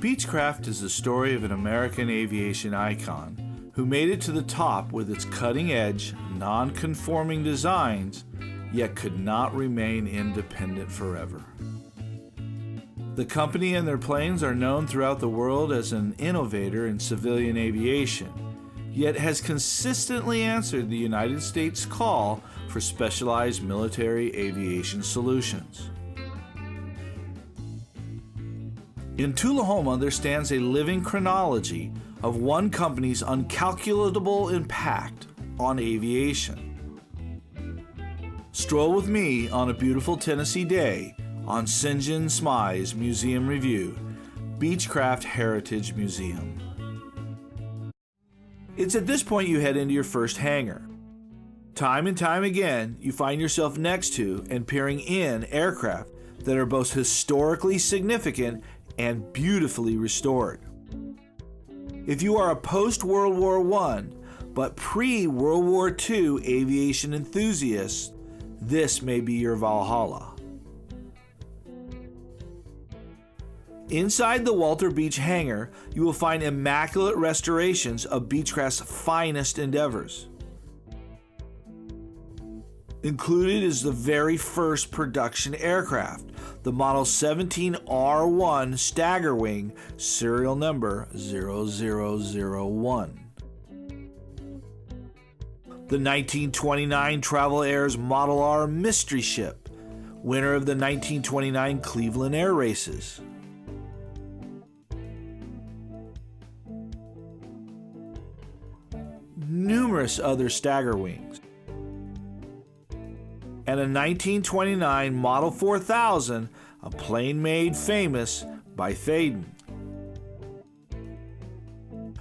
Beechcraft is the story of an American aviation icon who made it to the top with its cutting-edge, non-conforming designs, yet could not remain independent forever. The company and their planes are known throughout the world as an innovator in civilian aviation, yet has consistently answered the United States call for specialized military aviation solutions. In Tullahoma, there stands a living chronology of one company's incalculable impact on aviation. Stroll with me on a beautiful Tennessee day on Sinjin Smy's Museum Review, Beechcraft Heritage Museum. It's at this point you head into your first hangar. Time and time again, you find yourself next to and peering in aircraft that are both historically significant and beautifully restored. If you are a post-World War I but pre-World War II aviation enthusiast, this may be your Valhalla. Inside the Walter Beech hangar, you will find immaculate restorations of Beechcraft's finest endeavors. Included is the very first production aircraft, the Model 17R1 Staggerwing, serial number 0001. The 1929 Travel Air's Model R Mystery Ship, winner of the 1929 Cleveland Air Races. Numerous other Staggerwings. And a 1929 Model 4000, a plane made famous by Thaden.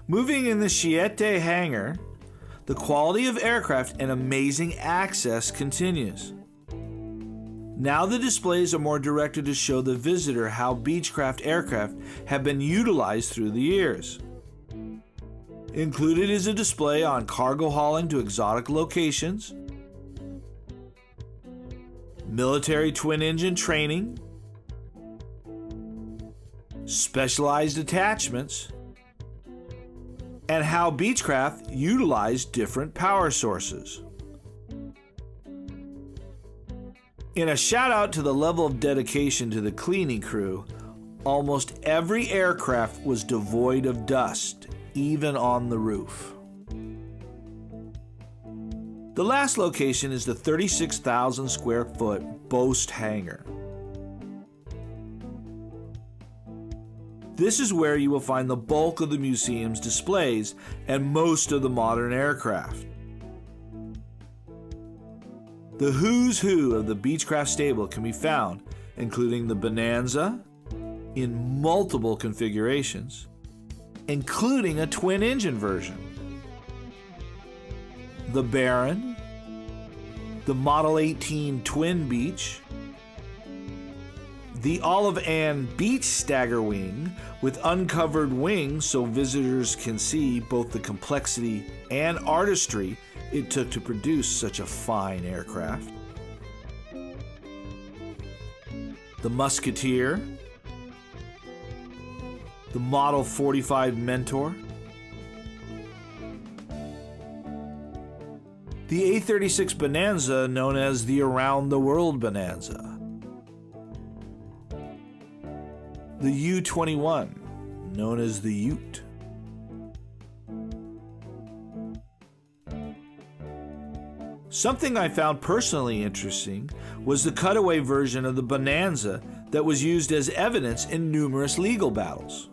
Moving in the Chiette hangar, the quality of aircraft and amazing access continues. Now the displays are more directed to show the visitor how Beechcraft aircraft have been utilized through the years. Included is a display on cargo hauling to exotic locations, military twin-engine training, specialized attachments, and how Beechcraft utilized different power sources. In a shout out to the level of dedication to the cleaning crew, almost every aircraft was devoid of dust, even on the roof. The last location is the 36,000 square foot Boast hangar. This is where you will find the bulk of the museum's displays and most of the modern aircraft. The who's who of the Beechcraft stable can be found, including the Bonanza in multiple configurations, including a twin-engine version, the Baron, the Model 18 Twin Beech, the Olive Ann Beech Staggerwing with uncovered wings so visitors can see both the complexity and artistry it took to produce such a fine aircraft, the Musketeer, the Model 45 Mentor, the A36 Bonanza known as the Around the World Bonanza, the U-21 known as the Ute, something I found personally interesting was the cutaway version of the Bonanza that was used as evidence in numerous legal battles.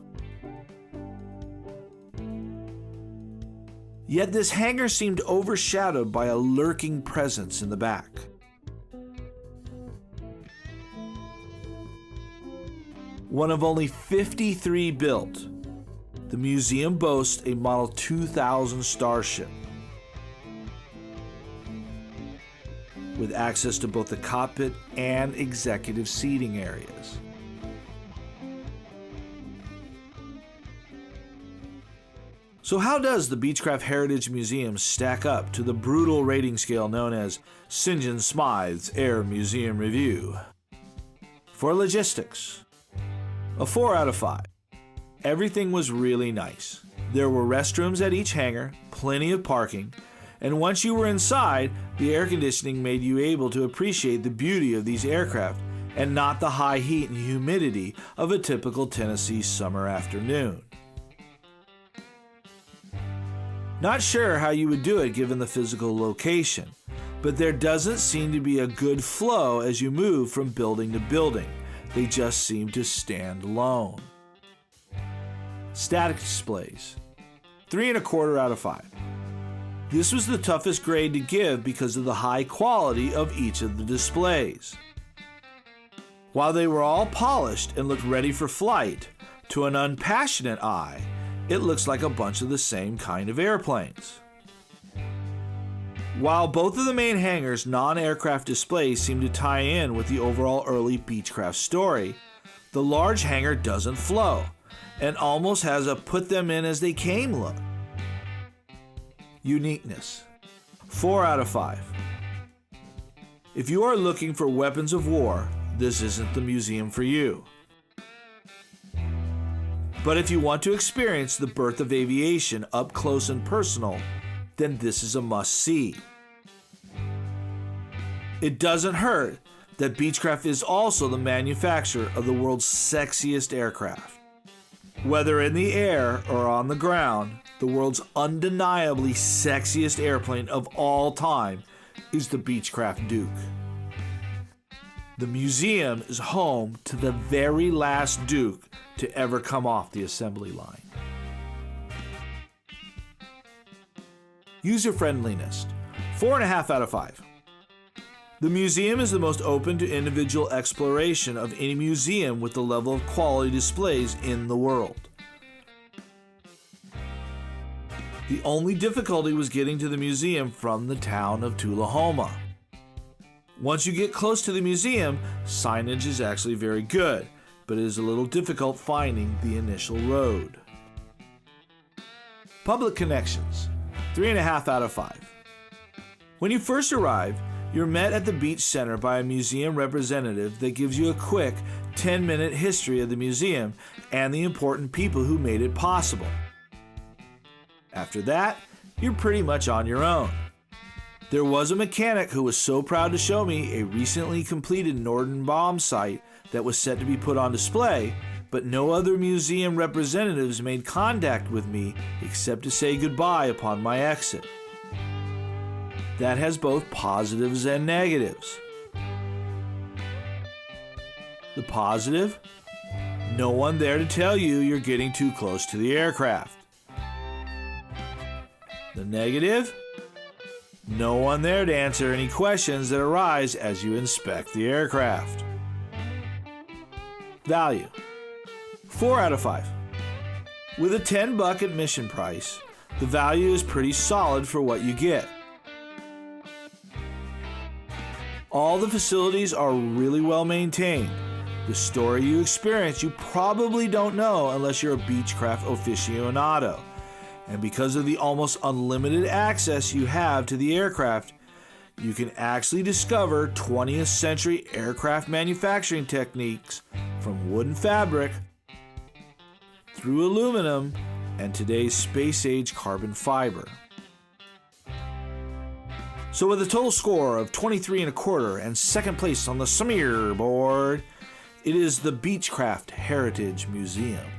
Yet this hangar seemed overshadowed by a lurking presence in the back. One of only 53 built, the museum boasts a Model 2000 Starship with access to both the cockpit and executive seating areas. So how does the Beechcraft Heritage Museum stack up to the brutal rating scale known as Sinjin Smy's Air Museum Review? For logistics, a 4 out of 5. Everything was really nice. There were restrooms at each hangar, plenty of parking, and once you were inside, the air conditioning made you able to appreciate the beauty of these aircraft and not the high heat and humidity of a typical Tennessee summer afternoon. Not sure how you would do it given the physical location, but there doesn't seem to be a good flow as you move from building to building. They just seem to stand alone. Static displays. 3 1/4 out of 5. This was the toughest grade to give because of the high quality of each of the displays. While they were all polished and looked ready for flight, to an unpassionate eye, it looks like a bunch of the same kind of airplanes. While both of the main hangars' non-aircraft displays seem to tie in with the overall early Beechcraft story, the large hangar doesn't flow and almost has a put them in as they came look. Uniqueness. 4 out of 5. If you are looking for weapons of war, this isn't the museum for you. But if you want to experience the birth of aviation up close and personal, then this is a must-see. It doesn't hurt that Beechcraft is also the manufacturer of the world's sexiest aircraft. Whether in the air or on the ground, the world's undeniably sexiest airplane of all time is the Beechcraft Duke. The museum is home to the very last Duke to ever come off the assembly line. User friendliness. 4.5 out of 5. The museum is the most open to individual exploration of any museum with the level of quality displays in the world. The only difficulty was getting to the museum from the town of Tullahoma. Once you get close to the museum, signage is actually very good, but it is a little difficult finding the initial road. Public connections. 3.5 out of 5. When you first arrive, you're met at the Beech Center by a museum representative that gives you a quick 10-minute history of the museum and the important people who made it possible. After that, you're pretty much on your own. There was a mechanic who was so proud to show me a recently completed Norden bomb site that was set to be put on display, but no other museum representatives made contact with me except to say goodbye upon my exit. That has both positives and negatives. The positive? No one there to tell you you're getting too close to the aircraft. The negative? No one there to answer any questions that arise as you inspect the aircraft. Value. 4 out of 5. With a $10 admission price, the value is pretty solid for what you get. All the facilities are really well maintained. The story you experience you probably don't know unless you're a Beechcraft aficionado. And because of the almost unlimited access you have to the aircraft, you can actually discover 20th century aircraft manufacturing techniques from wooden fabric through aluminum and today's space-age carbon fiber. So with a total score of 23 1/4 and second place on the smear board, it is the Beechcraft Heritage Museum.